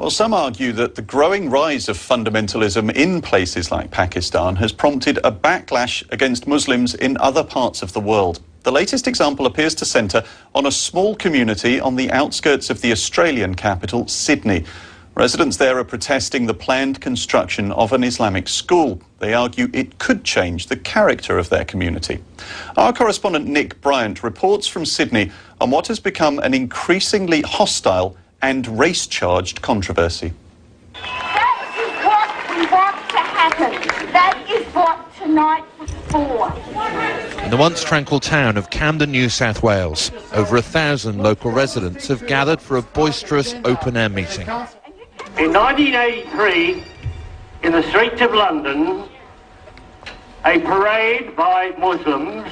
Well, some argue that the growing rise of fundamentalism in places like Pakistan has prompted a backlash against Muslims in other parts of the world. The latest example appears to centre on a small community on the outskirts of the Australian capital, Sydney. Residents there are protesting the planned construction of an Islamic school. They argue it could change the character of their community. Our correspondent Nick Bryant reports from Sydney on what has become an increasingly hostile and race-charged controversy. That is what we want to happen. That is what tonight was for. In the once tranquil town of Camdem, New South Wales, over 1,000 local residents have gathered for a boisterous open-air meeting. In 1983, in the streets of London, a parade by Muslims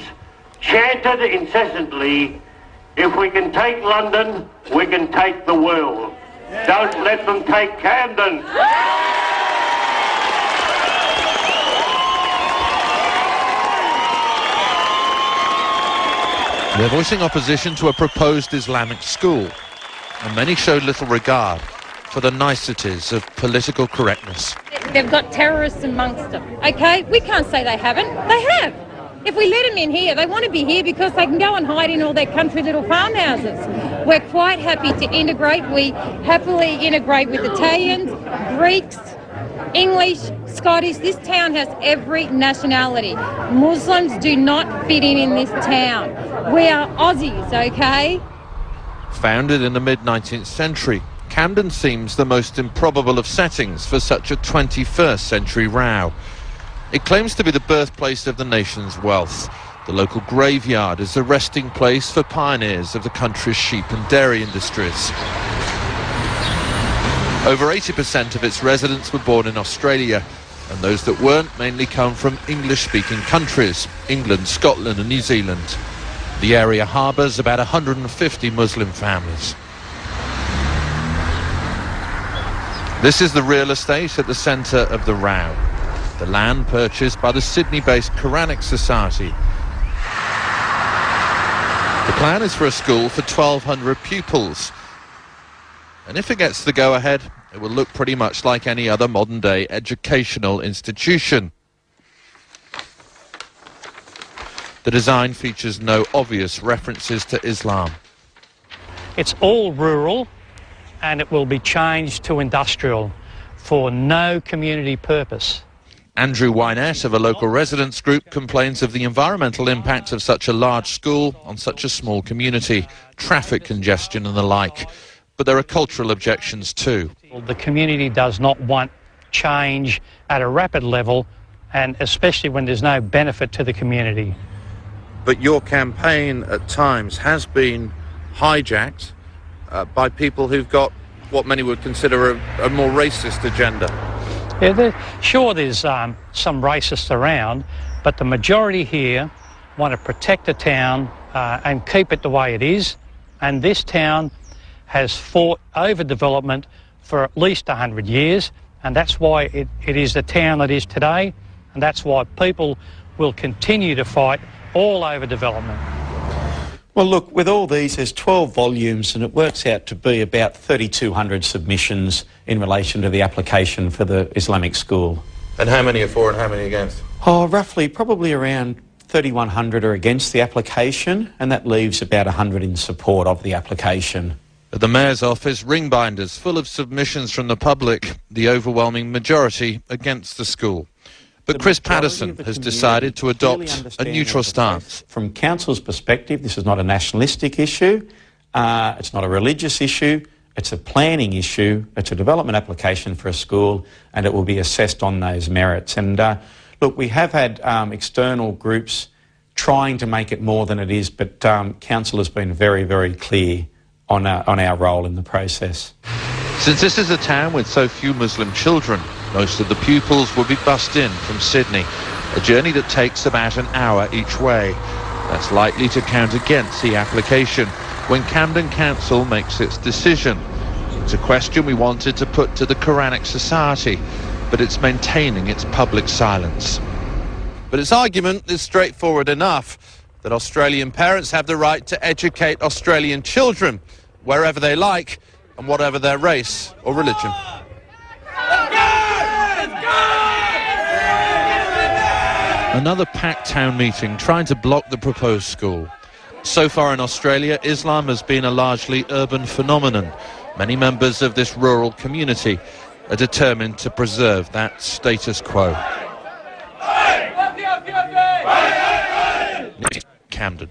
chanted incessantly, "If we can take London, we can take the world. Don't let them take Camden." They're voicing opposition to a proposed Islamic school, and many showed little regard for the niceties of political correctness. They've got terrorists amongst them, okay? We can't say they haven't. They have. If we let them in here, they want to be here because they can go and hide in all their country little farmhouses. We're quite happy to integrate. We happily integrate with Italians, Greeks, English, Scottish. This town has every nationality. Muslims do not fit in this town. We are Aussies, okay? Founded in the mid-19th century, Camden seems the most improbable of settings for such a 21st century row. It claims to be the birthplace of the nation's wealth. The local graveyard is a resting place for pioneers of the country's sheep and dairy industries. Over 80% of its residents were born in Australia, and those that weren't mainly come from English-speaking countries, England, Scotland and New Zealand. The area harbours about 150 Muslim families. This is the real estate at the centre of the row. The land purchased by the Sydney-based Quranic Society. The plan is for a school for 1,200 pupils. And if it gets the go-ahead, it will look pretty much like any other modern-day educational institution. The design features no obvious references to Islam. It's all rural, and it will be changed to industrial for no community purpose. Andrew Wynette of a local residents group complains of the environmental impact of such a large school on such a small community, traffic congestion and the like. But there are cultural objections too. The community does not want change at a rapid level, and especially when there's no benefit to the community. But your campaign at times has been hijacked by people who've got what many would consider a more racist agenda. Yeah, there's some racists around, but the majority here want to protect the town and keep it the way it is. And this town has fought overdevelopment for at least 100 years, and that's why it is the town it is today, and that's why people will continue to fight all overdevelopment. Well, look, with all these, there's 12 volumes, and it works out to be about 3,200 submissions in relation to the application for the Islamic school. And how many are for and how many against? Oh, roughly, probably around 3,100 are against the application, and that leaves about 100 in support of the application. At the Mayor's office, ring binders full of submissions from the public, the overwhelming majority against the school. But Chris Patterson has decided to adopt a neutral stance. From Council's perspective, this is not a nationalistic issue, it's not a religious issue, it's a planning issue, it's a development application for a school, and it will be assessed on those merits. And look, we have had external groups trying to make it more than it is, but Council has been very, very clear on our role in the process. Since this is a town with so few Muslim children, most of the pupils will be bussed in from Sydney, a journey that takes about an hour each way. That's likely to count against the application when Camden Council makes its decision. It's a question we wanted to put to the Quranic Society, but it's maintaining its public silence. But its argument is straightforward enough, that Australian parents have the right to educate Australian children wherever they like, and whatever their race or religion. Another packed town meeting trying to block the proposed school. So far in Australia, Islam has been a largely urban phenomenon. Many members of this rural community are determined to preserve that status quo. Camden.